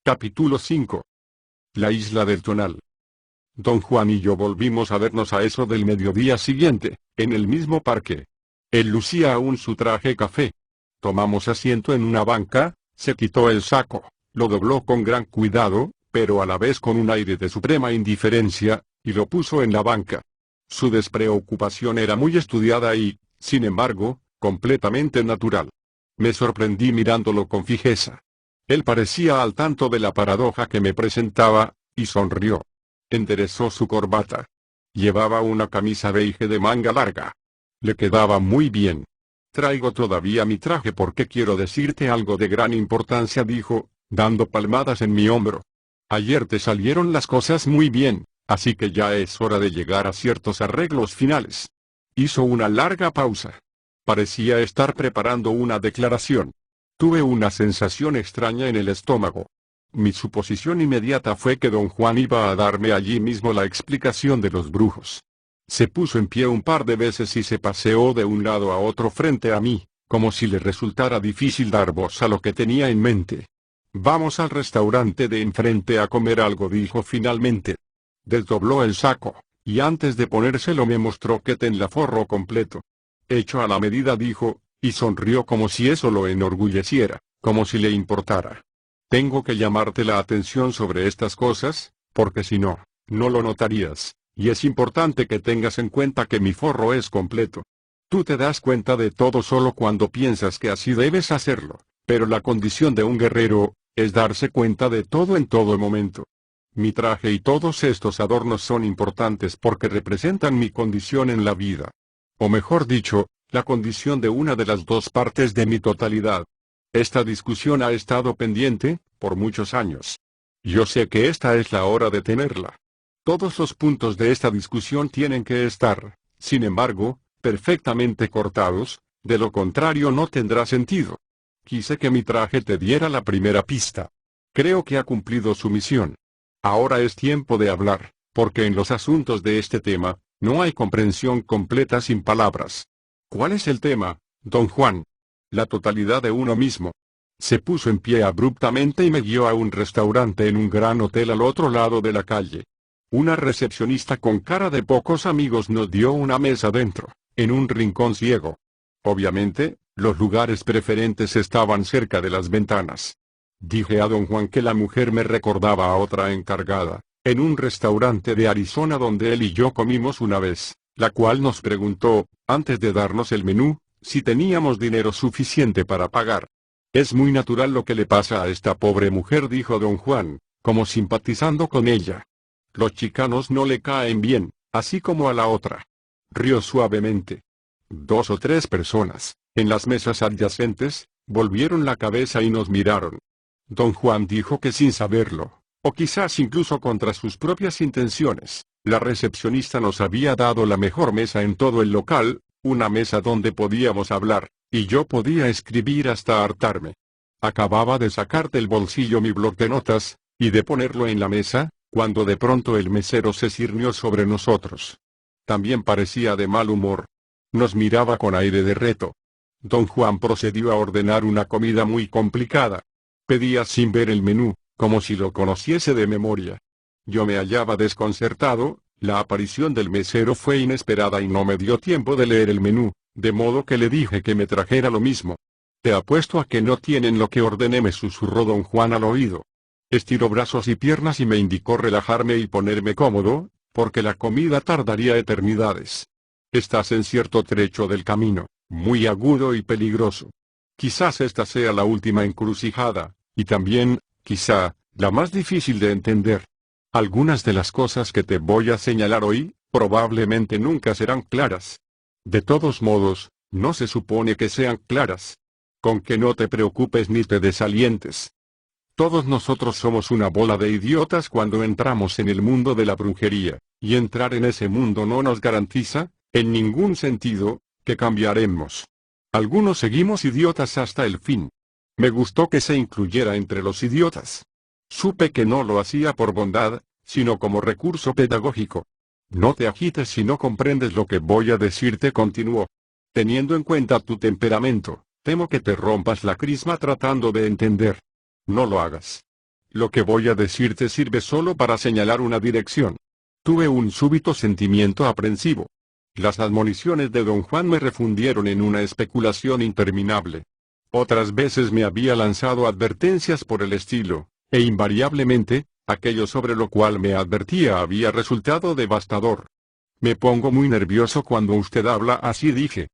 Capítulo 5. La isla del Tonal. Don Juan y yo volvimos a vernos a eso del mediodía siguiente, en el mismo parque. Él lucía aún su traje café. Tomamos asiento en una banca, se quitó el saco, lo dobló con gran cuidado, pero a la vez con un aire de suprema indiferencia, y lo puso en la banca. Su despreocupación era muy estudiada y, sin embargo, completamente natural. Me sorprendí mirándolo con fijeza. Él parecía al tanto de la paradoja que me presentaba, y sonrió. Enderezó su corbata. Llevaba una camisa beige de manga larga. Le quedaba muy bien. Traigo todavía mi traje porque quiero decirte algo de gran importancia, dijo, dando palmadas en mi hombro. Ayer te salieron las cosas muy bien, así que ya es hora de llegar a ciertos arreglos finales. Hizo una larga pausa. Parecía estar preparando una declaración. Tuve una sensación extraña en el estómago. Mi suposición inmediata fue que don Juan iba a darme allí mismo la explicación de los brujos. Se puso en pie un par de veces y se paseó de un lado a otro frente a mí, como si le resultara difícil dar voz a lo que tenía en mente. Vamos al restaurante de enfrente a comer algo, dijo finalmente. Desdobló el saco, y antes de ponérselo me mostró que tenía forro completo. Hecho a la medida, dijo, y sonrió como si eso lo enorgulleciera, como si le importara. Tengo que llamarte la atención sobre estas cosas, porque si no, no lo notarías, y es importante que tengas en cuenta que mi forro es completo. Tú te das cuenta de todo solo cuando piensas que así debes hacerlo, pero la condición de un guerrero, es darse cuenta de todo en todo momento. Mi traje y todos estos adornos son importantes porque representan mi condición en la vida. O mejor dicho, la condición de una de las dos partes de mi totalidad. Esta discusión ha estado pendiente, por muchos años. Yo sé que esta es la hora de tenerla. Todos los puntos de esta discusión tienen que estar, sin embargo, perfectamente cortados, de lo contrario no tendrá sentido. Quise que mi traje te diera la primera pista. Creo que ha cumplido su misión. Ahora es tiempo de hablar, porque en los asuntos de este tema, no hay comprensión completa sin palabras. ¿Cuál es el tema, don Juan? La totalidad de uno mismo. Se puso en pie abruptamente y me guió a un restaurante en un gran hotel al otro lado de la calle. Una recepcionista con cara de pocos amigos nos dio una mesa dentro, en un rincón ciego. Obviamente, los lugares preferentes estaban cerca de las ventanas. Dije a don Juan que la mujer me recordaba a otra encargada, en un restaurante de Arizona donde él y yo comimos una vez, la cual nos preguntó, antes de darnos el menú, si teníamos dinero suficiente para pagar. Es muy natural lo que le pasa a esta pobre mujer, dijo don Juan, como simpatizando con ella. Los chicanos no le caen bien, así como a la otra. Rió suavemente. 2 o 3 personas, en las mesas adyacentes, volvieron la cabeza y nos miraron. Don Juan dijo que sin saberlo, o quizás incluso contra sus propias intenciones, la recepcionista nos había dado la mejor mesa en todo el local, una mesa donde podíamos hablar, y yo podía escribir hasta hartarme. Acababa de sacar del bolsillo mi bloc de notas, y de ponerlo en la mesa, cuando de pronto el mesero se cirnió sobre nosotros. También parecía de mal humor. Nos miraba con aire de reto. Don Juan procedió a ordenar una comida muy complicada. Pedía sin ver el menú, como si lo conociese de memoria. Yo me hallaba desconcertado, la aparición del mesero fue inesperada y no me dio tiempo de leer el menú, de modo que le dije que me trajera lo mismo. Te apuesto a que no tienen lo que ordené, me susurró don Juan al oído. Estiró brazos y piernas y me indicó relajarme y ponerme cómodo, porque la comida tardaría eternidades. Estás en cierto trecho del camino, muy agudo y peligroso. Quizás esta sea la última encrucijada, y también, quizá, la más difícil de entender. Algunas de las cosas que te voy a señalar hoy, probablemente nunca serán claras. De todos modos, no se supone que sean claras. Con que no te preocupes ni te desalientes. Todos nosotros somos una bola de idiotas cuando entramos en el mundo de la brujería, y entrar en ese mundo no nos garantiza, en ningún sentido, que cambiaremos. Algunos seguimos idiotas hasta el fin. Me gustó que se incluyera entre los idiotas. Supe que no lo hacía por bondad, sino como recurso pedagógico. No te agites si no comprendes lo que voy a decirte, continuó. Teniendo en cuenta tu temperamento, temo que te rompas la crisma tratando de entender. No lo hagas. Lo que voy a decirte sirve solo para señalar una dirección. Tuve un súbito sentimiento aprensivo. Las admoniciones de don Juan me refundieron en una especulación interminable. Otras veces me había lanzado advertencias por el estilo, e invariablemente, aquello sobre lo cual me advertía había resultado devastador. Me pongo muy nervioso cuando usted habla así, dije.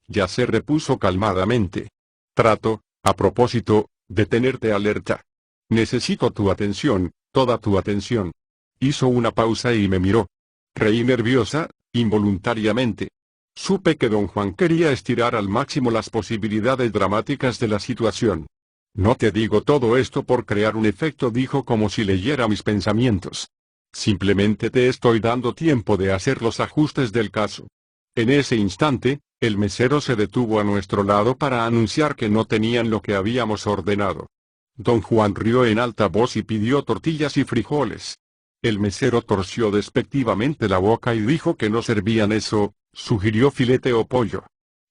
Ya se repuso calmadamente. Trato, a propósito, de tenerte alerta. Necesito tu atención, toda tu atención. Hizo una pausa y me miró. Reí nerviosa, involuntariamente. Supe que don Juan quería estirar al máximo las posibilidades dramáticas de la situación. No te digo todo esto por crear un efecto, dijo como si leyera mis pensamientos. Simplemente te estoy dando tiempo de hacer los ajustes del caso. En ese instante, el mesero se detuvo a nuestro lado para anunciar que no tenían lo que habíamos ordenado. Don Juan rió en alta voz y pidió tortillas y frijoles. El mesero torció despectivamente la boca y dijo que no servían eso, sugirió filete o pollo.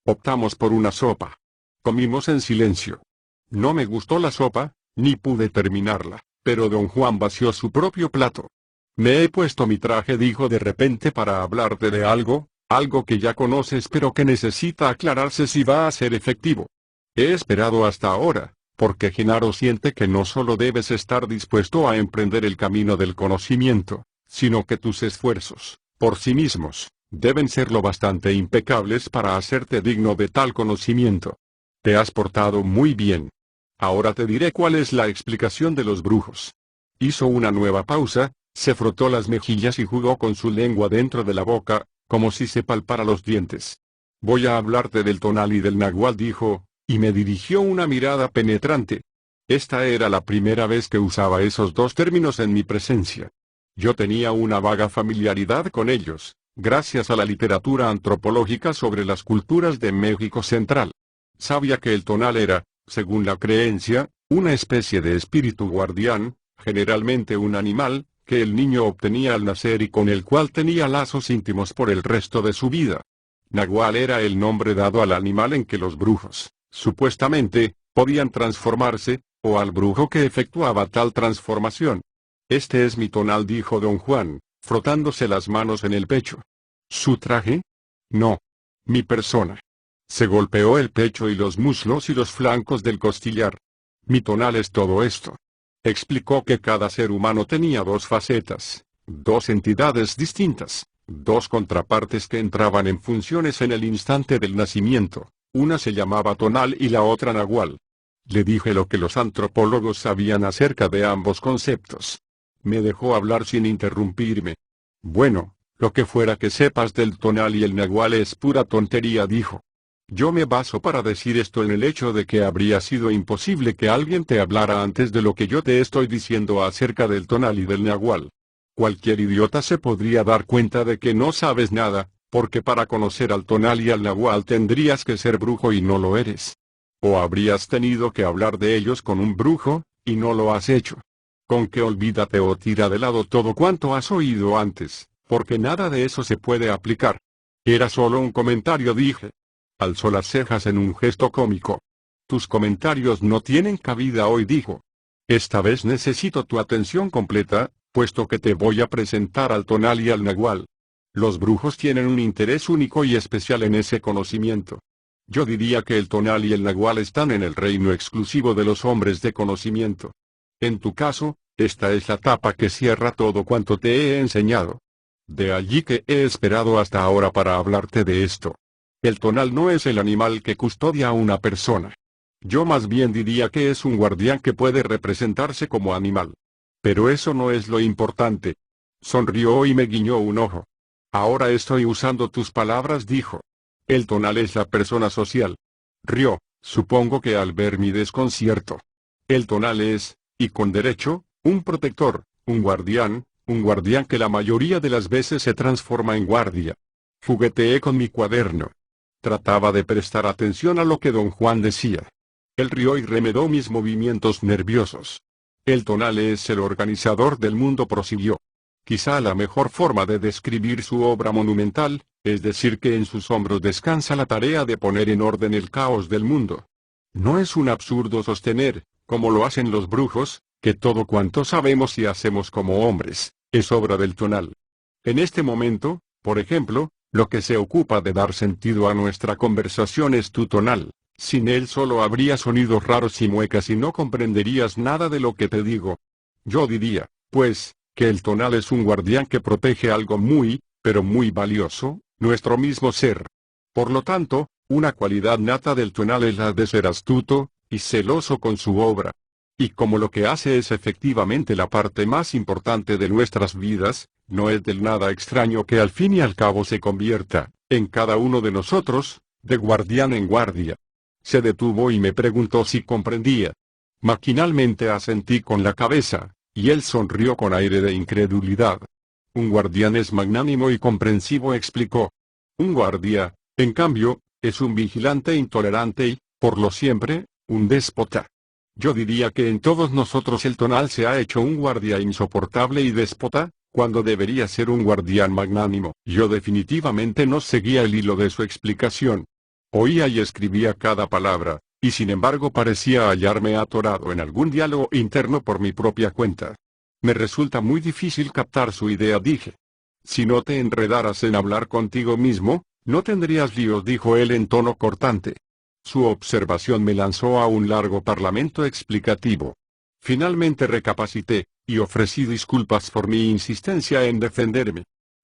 Optamos por una sopa. Comimos en silencio. No me gustó la sopa, ni pude terminarla, pero don Juan vació su propio plato. Me he puesto mi traje, dijo de repente, para hablarte de algo que ya conoces pero que necesita aclararse si va a ser efectivo. He esperado hasta ahora, porque Genaro siente que no solo debes estar dispuesto a emprender el camino del conocimiento, sino que tus esfuerzos, por sí mismos, deben ser lo bastante impecables para hacerte digno de tal conocimiento. Te has portado muy bien. Ahora te diré cuál es la explicación de los brujos. Hizo una nueva pausa, se frotó las mejillas y jugó con su lengua dentro de la boca, como si se palpara los dientes. Voy a hablarte del tonal y del nahual, dijo, y me dirigió una mirada penetrante. Esta era la primera vez que usaba esos dos términos en mi presencia. Yo tenía una vaga familiaridad con ellos, gracias a la literatura antropológica sobre las culturas de México Central. Sabía que el tonal era, según la creencia, una especie de espíritu guardián, generalmente un animal, que el niño obtenía al nacer y con el cual tenía lazos íntimos por el resto de su vida. Nahual era el nombre dado al animal en que los brujos, supuestamente, podían transformarse, o al brujo que efectuaba tal transformación. Este es mi tonal, dijo don Juan, frotándose las manos en el pecho. ¿Su traje? No. Mi persona. Se golpeó el pecho y los muslos y los flancos del costillar. Mi tonal es todo esto. Explicó que cada ser humano tenía dos facetas, dos entidades distintas, dos contrapartes que entraban en funciones en el instante del nacimiento. Una se llamaba tonal y la otra nahual. Le dije lo que los antropólogos sabían acerca de ambos conceptos. Me dejó hablar sin interrumpirme. Bueno, lo que fuera que sepas del tonal y el nahual es pura tontería, dijo. Yo me baso para decir esto en el hecho de que habría sido imposible que alguien te hablara antes de lo que yo te estoy diciendo acerca del tonal y del nahual. Cualquier idiota se podría dar cuenta de que no sabes nada, porque para conocer al tonal y al nahual tendrías que ser brujo y no lo eres. O habrías tenido que hablar de ellos con un brujo, y no lo has hecho. Con que olvídate o tira de lado todo cuanto has oído antes, porque nada de eso se puede aplicar. Era solo un comentario, dije. Alzó las cejas en un gesto cómico. Tus comentarios no tienen cabida hoy, dijo. Esta vez necesito tu atención completa, puesto que te voy a presentar al tonal y al nahual. Los brujos tienen un interés único y especial en ese conocimiento. Yo diría que el tonal y el nahual están en el reino exclusivo de los hombres de conocimiento. En tu caso, esta es la tapa que cierra todo cuanto te he enseñado. De allí que he esperado hasta ahora para hablarte de esto. El tonal no es el animal que custodia a una persona. Yo más bien diría que es un guardián que puede representarse como animal. Pero eso no es lo importante. Sonrió y me guiñó un ojo. Ahora estoy usando tus palabras, dijo. El tonal es la persona social. Rió, supongo que al ver mi desconcierto. El tonal es, y con derecho, un protector, un guardián que la mayoría de las veces se transforma en guardia. Jugueteé con mi cuaderno. Trataba de prestar atención a lo que don Juan decía. Él rió y remedó mis movimientos nerviosos. El tonal es el organizador del mundo, prosiguió. Quizá la mejor forma de describir su obra monumental, es decir que en sus hombros descansa la tarea de poner en orden el caos del mundo. No es un absurdo sostener, como lo hacen los brujos, que todo cuanto sabemos y hacemos como hombres, es obra del tonal. En este momento, por ejemplo, lo que se ocupa de dar sentido a nuestra conversación es tu tonal. Sin él solo habría sonidos raros y muecas y no comprenderías nada de lo que te digo. Yo diría, pues, que el tonal es un guardián que protege algo muy, pero muy valioso, nuestro mismo ser. Por lo tanto, una cualidad nata del tonal es la de ser astuto y celoso con su obra. Y como lo que hace es efectivamente la parte más importante de nuestras vidas, no es del nada extraño que al fin y al cabo se convierta, en cada uno de nosotros, de guardián en guardia. Se detuvo y me preguntó si comprendía. Maquinalmente asentí con la cabeza, y él sonrió con aire de incredulidad. Un guardián es magnánimo y comprensivo, explicó. Un guardia, en cambio, es un vigilante intolerante y, por lo siempre, un déspota. Yo diría que en todos nosotros el tonal se ha hecho un guardia insoportable y déspota, cuando debería ser un guardián magnánimo. Yo definitivamente no seguía el hilo de su explicación. Oía y escribía cada palabra, y sin embargo parecía hallarme atorado en algún diálogo interno por mi propia cuenta. Me resulta muy difícil captar su idea, dije. Si no te enredaras en hablar contigo mismo, no tendrías líos, dijo él en tono cortante. Su observación me lanzó a un largo parlamento explicativo. Finalmente recapacité, y ofrecí disculpas por mi insistencia en defenderme.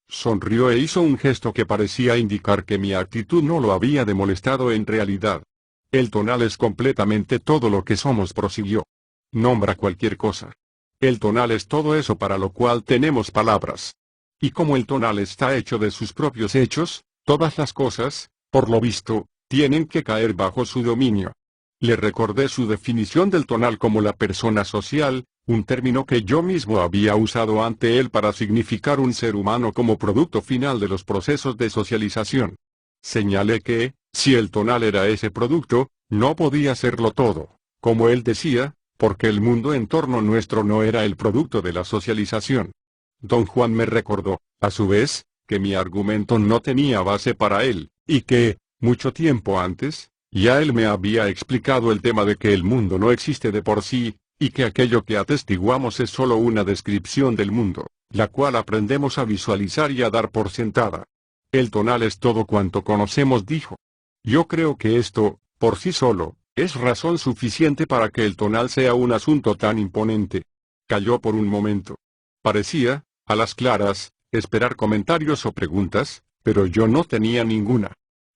Sonrió e hizo un gesto que parecía indicar que mi actitud no lo había demolestado en realidad. El tonal es completamente todo lo que somos, prosiguió. Nombra cualquier cosa. El tonal es todo eso para lo cual tenemos palabras. Y como el tonal está hecho de sus propios hechos, todas las cosas, por lo visto, tienen que caer bajo su dominio. Le recordé su definición del tonal como la persona social, un término que yo mismo había usado ante él para significar un ser humano como producto final de los procesos de socialización. Señalé que, si el tonal era ese producto, no podía serlo todo, como él decía, porque el mundo en torno nuestro no era el producto de la socialización. Don Juan me recordó, a su vez, que mi argumento no tenía base para él, y que, mucho tiempo antes, ya él me había explicado el tema de que el mundo no existe de por sí, y que aquello que atestiguamos es solo una descripción del mundo, la cual aprendemos a visualizar y a dar por sentada. El tonal es todo cuanto conocemos, dijo. Yo creo que esto, por sí solo, es razón suficiente para que el tonal sea un asunto tan imponente. Calló por un momento. Parecía, a las claras, esperar comentarios o preguntas, pero yo no tenía ninguna.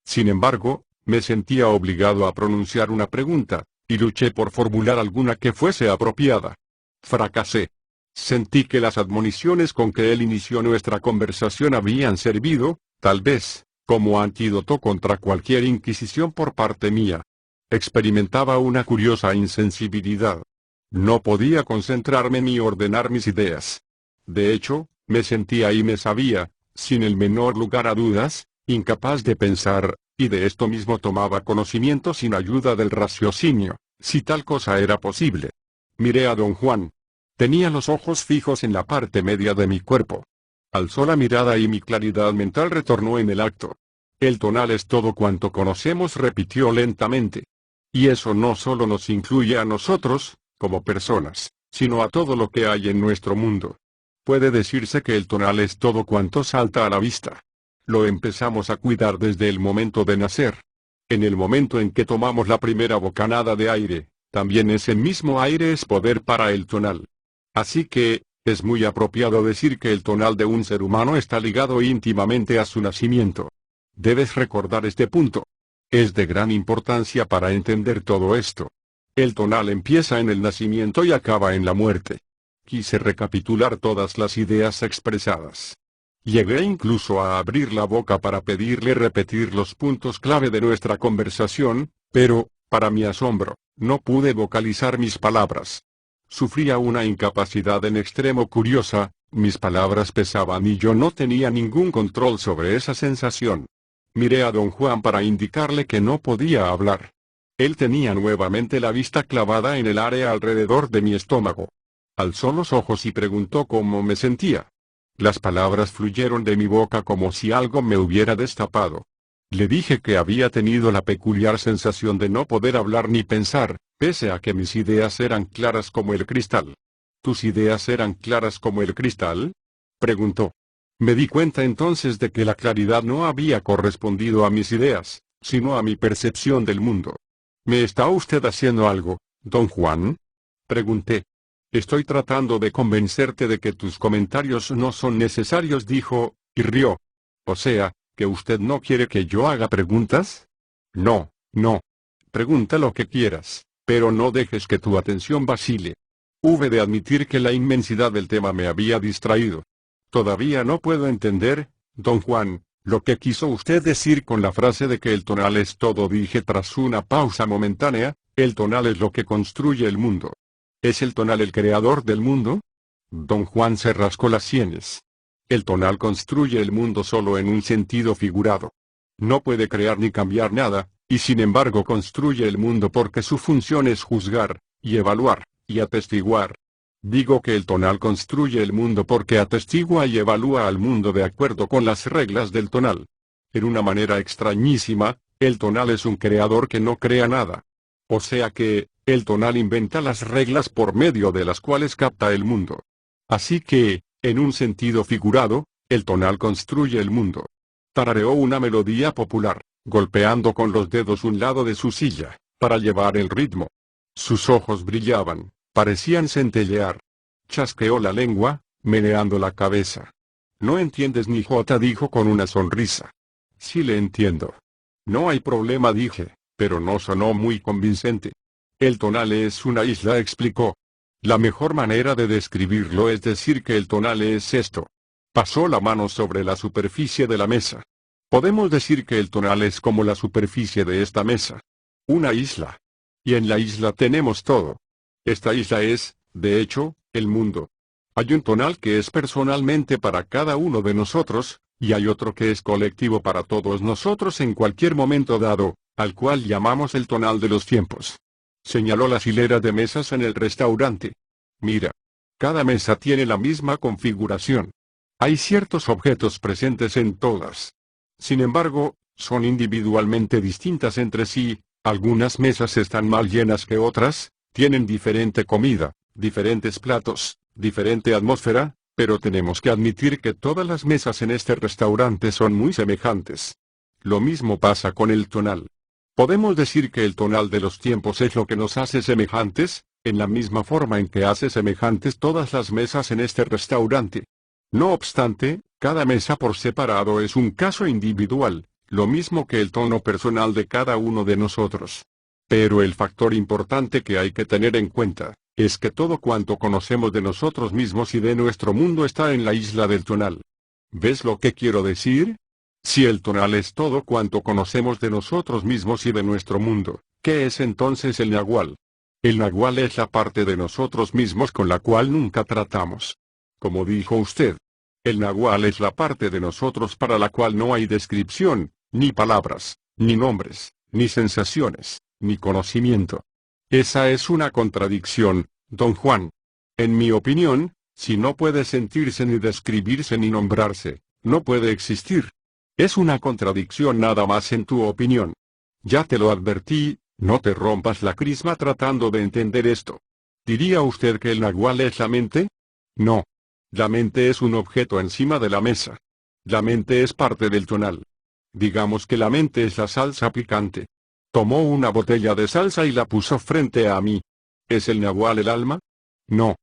Sin embargo, me sentía obligado a pronunciar una pregunta, y luché por formular alguna que fuese apropiada. Fracasé. Sentí que las admoniciones con que él inició nuestra conversación habían servido, tal vez, como antídoto contra cualquier inquisición por parte mía. Experimentaba una curiosa insensibilidad. No podía concentrarme ni ordenar mis ideas. De hecho, me sentía y me sabía, sin el menor lugar a dudas, incapaz de pensar, y de esto mismo tomaba conocimiento sin ayuda del raciocinio, si tal cosa era posible. Miré a don Juan. Tenía los ojos fijos en la parte media de mi cuerpo. Alzó la mirada y mi claridad mental retornó en el acto. El tonal es todo cuanto conocemos, repitió lentamente. Y eso no solo nos incluye a nosotros, como personas, sino a todo lo que hay en nuestro mundo. Puede decirse que el tonal es todo cuanto salta a la vista. Lo empezamos a cuidar desde el momento de nacer. En el momento en que tomamos la primera bocanada de aire, también ese mismo aire es poder para el tonal. Así que, es muy apropiado decir que el tonal de un ser humano está ligado íntimamente a su nacimiento. Debes recordar este punto. Es de gran importancia para entender todo esto. El tonal empieza en el nacimiento y acaba en la muerte. Quise recapitular todas las ideas expresadas. Llegué incluso a abrir la boca para pedirle repetir los puntos clave de nuestra conversación, pero, para mi asombro, no pude vocalizar mis palabras. Sufría una incapacidad en extremo curiosa, mis palabras pesaban y yo no tenía ningún control sobre esa sensación. Miré a don Juan para indicarle que no podía hablar. Él tenía nuevamente la vista clavada en el área alrededor de mi estómago. Alzó los ojos y preguntó cómo me sentía. Las palabras fluyeron de mi boca como si algo me hubiera destapado. Le dije que había tenido la peculiar sensación de no poder hablar ni pensar, pese a que mis ideas eran claras como el cristal. ¿Tus ideas eran claras como el cristal? Preguntó. Me di cuenta entonces de que la claridad no había correspondido a mis ideas, sino a mi percepción del mundo. ¿Me está usted haciendo algo, don Juan? Pregunté. Estoy tratando de convencerte de que tus comentarios no son necesarios, dijo, y rió. O sea, ¿que usted no quiere que yo haga preguntas? No, no. Pregunta lo que quieras, pero no dejes que tu atención vacile. Hube de admitir que la inmensidad del tema me había distraído. Todavía no puedo entender, don Juan, lo que quiso usted decir con la frase de que el tonal es todo, dije tras una pausa momentánea. El tonal es lo que construye el mundo. ¿Es el tonal el creador del mundo? Don Juan se rascó las sienes. El tonal construye el mundo solo en un sentido figurado. No puede crear ni cambiar nada, y sin embargo construye el mundo porque su función es juzgar, y evaluar, y atestiguar. Digo que el tonal construye el mundo porque atestigua y evalúa al mundo de acuerdo con las reglas del tonal. En una manera extrañísima, el tonal es un creador que no crea nada. O sea que, el tonal inventa las reglas por medio de las cuales capta el mundo. Así que, en un sentido figurado, el tonal construye el mundo. Tarareó una melodía popular, golpeando con los dedos un lado de su silla, para llevar el ritmo. Sus ojos brillaban, parecían centellear. Chasqueó la lengua, meneando la cabeza. No entiendes ni jota, dijo con una sonrisa. Sí le entiendo. No hay problema, dije, pero no sonó muy convincente. El tonal es una isla, explicó. La mejor manera de describirlo es decir que el tonal es esto. Pasó la mano sobre la superficie de la mesa. Podemos decir que el tonal es como la superficie de esta mesa. Una isla. Y en la isla tenemos todo. Esta isla es, de hecho, el mundo. Hay un tonal que es personalmente para cada uno de nosotros, y hay otro que es colectivo para todos nosotros en cualquier momento dado, al cual llamamos el tonal de los tiempos. Señaló las hileras de mesas en el restaurante. Mira. Cada mesa tiene la misma configuración. Hay ciertos objetos presentes en todas. Sin embargo, son individualmente distintas entre sí. Algunas mesas están más llenas que otras, tienen diferente comida, diferentes platos, diferente atmósfera, pero tenemos que admitir que todas las mesas en este restaurante son muy semejantes. Lo mismo pasa con el tonal. Podemos decir que el tonal de los tiempos es lo que nos hace semejantes, en la misma forma en que hace semejantes todas las mesas en este restaurante. No obstante, cada mesa por separado es un caso individual, lo mismo que el tono personal de cada uno de nosotros. Pero el factor importante que hay que tener en cuenta, es que todo cuanto conocemos de nosotros mismos y de nuestro mundo está en la isla del tonal. ¿Ves lo que quiero decir? Si el tonal es todo cuanto conocemos de nosotros mismos y de nuestro mundo, ¿qué es entonces el nahual? El nahual es la parte de nosotros mismos con la cual nunca tratamos. Como dijo usted, el nahual es la parte de nosotros para la cual no hay descripción, ni palabras, ni nombres, ni sensaciones, ni conocimiento. Esa es una contradicción, don Juan. En mi opinión, si no puede sentirse ni describirse ni nombrarse, no puede existir. Es una contradicción nada más en tu opinión. Ya te lo advertí, no te rompas la crisma tratando de entender esto. ¿Diría usted que el nahual es la mente? No. La mente es un objeto encima de la mesa. La mente es parte del tonal. Digamos que la mente es la salsa picante. Tomó una botella de salsa y la puso frente a mí. ¿Es el nahual el alma? No.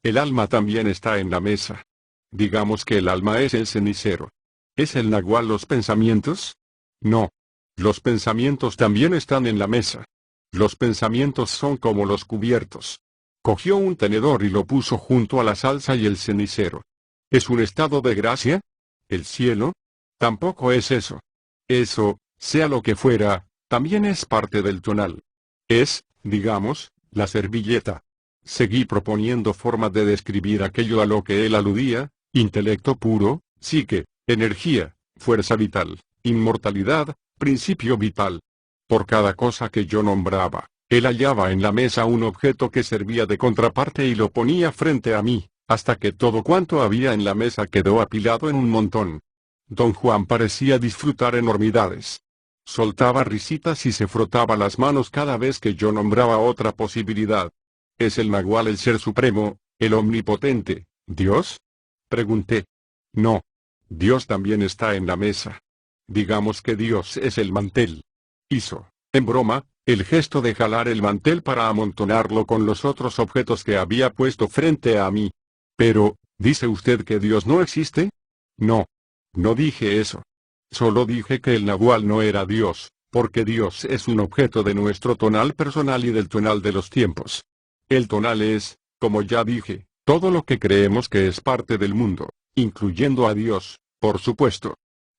El alma también está en la mesa. Digamos que el alma es el cenicero. ¿Es el nahual los pensamientos? No. Los pensamientos también están en la mesa. Los pensamientos son como los cubiertos. Cogió un tenedor y lo puso junto a la salsa y el cenicero. ¿Es un estado de gracia? ¿El cielo? Tampoco es eso. Eso, sea lo que fuera, también es parte del tonal. Es, digamos, la servilleta. Seguí proponiendo formas de describir aquello a lo que él aludía: intelecto puro, psique, energía, fuerza vital, inmortalidad, principio vital. Por cada cosa que yo nombraba, él hallaba en la mesa un objeto que servía de contraparte y lo ponía frente a mí, hasta que todo cuanto había en la mesa quedó apilado en un montón. Don Juan parecía disfrutar enormidades. Soltaba risitas y se frotaba las manos cada vez que yo nombraba otra posibilidad. ¿Es el nahual el ser supremo, ¿El omnipotente, Dios? Pregunté. No. Dios también está en la mesa. Digamos que Dios es el mantel. Hizo, en broma, el gesto de jalar el mantel para amontonarlo con los otros objetos que había puesto frente a mí. Pero, ¿dice usted que Dios no existe? No. No dije eso. Solo dije que el Nahual no era Dios, porque Dios es un objeto de nuestro tonal personal y del tonal de los tiempos. El tonal es, como ya dije, todo lo que creemos que es parte del mundo, incluyendo a Dios, por supuesto.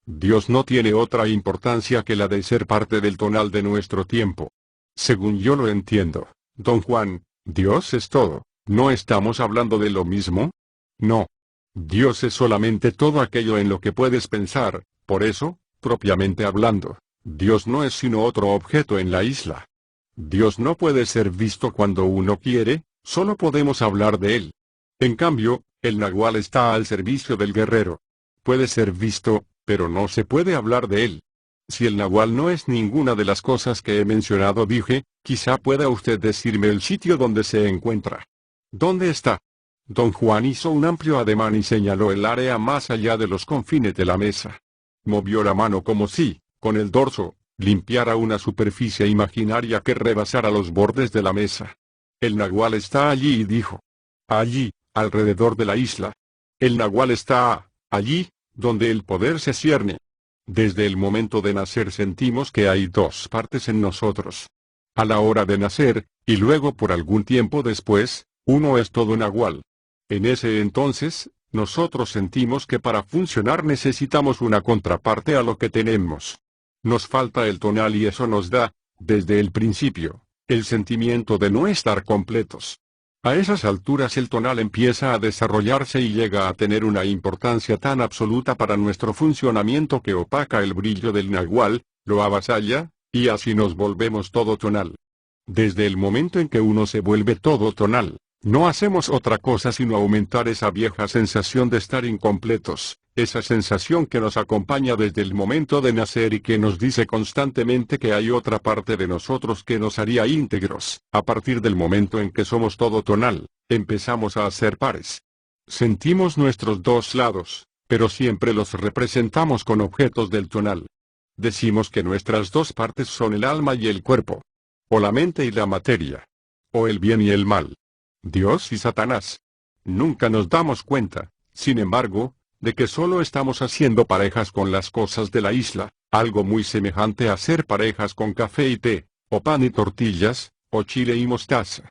Dios no tiene otra importancia que la de ser parte del tonal de nuestro tiempo. Según yo lo entiendo, don Juan, Dios es todo. ¿No estamos hablando de lo mismo? No. Dios es solamente todo aquello en lo que puedes pensar, por eso, propiamente hablando, Dios no es sino otro objeto en la isla. Dios no puede ser visto cuando uno quiere, solo podemos hablar de él. En cambio, el Nahual está al servicio del guerrero. Puede ser visto, pero no se puede hablar de él. Si el Nahual no es ninguna de las cosas que he mencionado, dije, quizá pueda usted decirme el sitio donde se encuentra. ¿Dónde está? Don Juan hizo un amplio ademán y señaló el área más allá de los confines de la mesa. Movió la mano como si, con el dorso, limpiara una superficie imaginaria que rebasara los bordes de la mesa. El Nahual está allí y dijo. Allí, alrededor de la isla. El Nahual está, allí, donde el poder se cierne. Desde el momento de nacer sentimos que hay dos partes en nosotros. A la hora de nacer, y luego por algún tiempo después, uno es todo Nahual. En ese entonces, nosotros sentimos que para funcionar necesitamos una contraparte a lo que tenemos. Nos falta el tonal y eso nos da, desde el principio, el sentimiento de no estar completos. A esas alturas el tonal empieza a desarrollarse y llega a tener una importancia tan absoluta para nuestro funcionamiento que opaca el brillo del Nahual, lo avasalla, y así nos volvemos todo tonal. Desde el momento en que uno se vuelve todo tonal, no hacemos otra cosa sino aumentar esa vieja sensación de estar incompletos, esa sensación que nos acompaña desde el momento de nacer y que nos dice constantemente que hay otra parte de nosotros que nos haría íntegros. A partir del momento en que somos todo tonal, empezamos a hacer pares. Sentimos nuestros dos lados, pero siempre los representamos con objetos del tonal. Decimos que nuestras dos partes son el alma y el cuerpo, o la mente y la materia, o el bien y el mal, Dios y Satanás. Nunca nos damos cuenta, sin embargo, de que solo estamos haciendo parejas con las cosas de la isla, algo muy semejante a hacer parejas con café y té, o pan y tortillas, o chile y mostaza.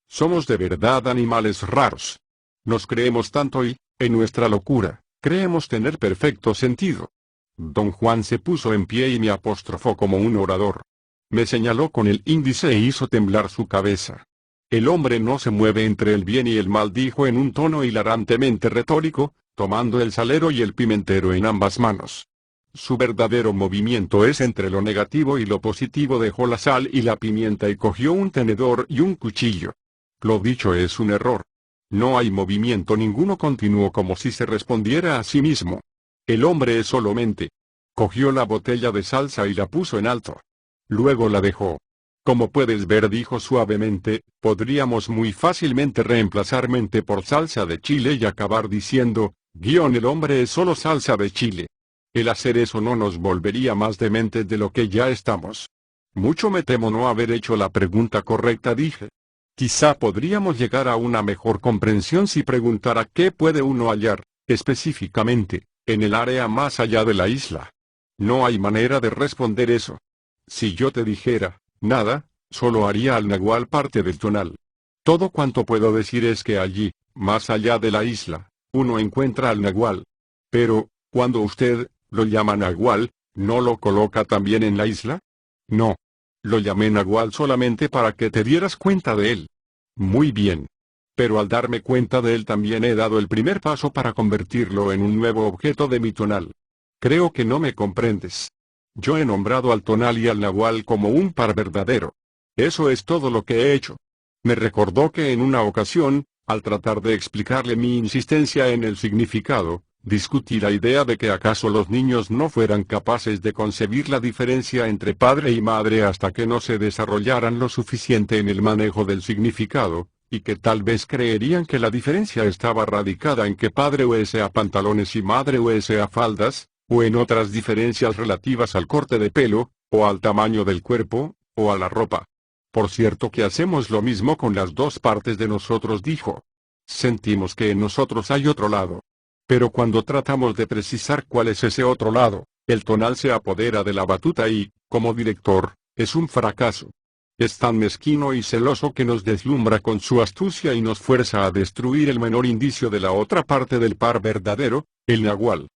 Somos de verdad animales raros. Nos creemos tanto y, en nuestra locura, creemos tener perfecto sentido. Don Juan se puso en pie y me apostrofó como un orador. Me señaló con el índice e hizo temblar su cabeza. El hombre no se mueve entre el bien y el mal, dijo en un tono hilarantemente retórico, tomando el salero y el pimentero en ambas manos. Su verdadero movimiento es entre lo negativo y lo positivo. Dejó la sal y la pimienta y cogió un tenedor y un cuchillo. Lo dicho es un error. No hay movimiento ninguno, continuó como si se respondiera a sí mismo. El hombre es solo mente. Cogió la botella de salsa y la puso en alto. Luego la dejó. Como puedes ver, dijo suavemente, podríamos muy fácilmente reemplazar mente por salsa de chile y acabar diciendo, el hombre es solo salsa de chile. El hacer eso no nos volvería más dementes de lo que ya estamos. Mucho me temo no haber hecho la pregunta correcta, dije. Quizá podríamos llegar a una mejor comprensión si preguntara qué puede uno hallar, específicamente, en el área más allá de la isla. No hay manera de responder eso. Si yo te dijera, nada, solo haría al Nahual parte del tonal. Todo cuanto puedo decir es que allí, más allá de la isla, uno encuentra al Nahual. Pero, cuando usted lo llama Nahual, ¿no lo coloca también en la isla? No. Lo llamé Nahual solamente para que te dieras cuenta de él. Muy bien. Pero al darme cuenta de él también he dado el primer paso para convertirlo en un nuevo objeto de mi tonal. Creo que no me comprendes. Yo he nombrado al tonal y al Nahual como un par verdadero. Eso es todo lo que he hecho. Me recordó que en una ocasión, al tratar de explicarle mi insistencia en el significado, discutí la idea de que acaso los niños no fueran capaces de concebir la diferencia entre padre y madre hasta que no se desarrollaran lo suficiente en el manejo del significado, y que tal vez creerían que la diferencia estaba radicada en que padre usa pantalones y madre usa faldas, o en otras diferencias relativas al corte de pelo, o al tamaño del cuerpo, o a la ropa. Por cierto que hacemos lo mismo con las dos partes de nosotros, dijo. Sentimos que en nosotros hay otro lado. Pero cuando tratamos de precisar cuál es ese otro lado, el tonal se apodera de la batuta y, como director, es un fracaso. Es tan mezquino y celoso que nos deslumbra con su astucia y nos fuerza a destruir el menor indicio de la otra parte del par verdadero, el nahual.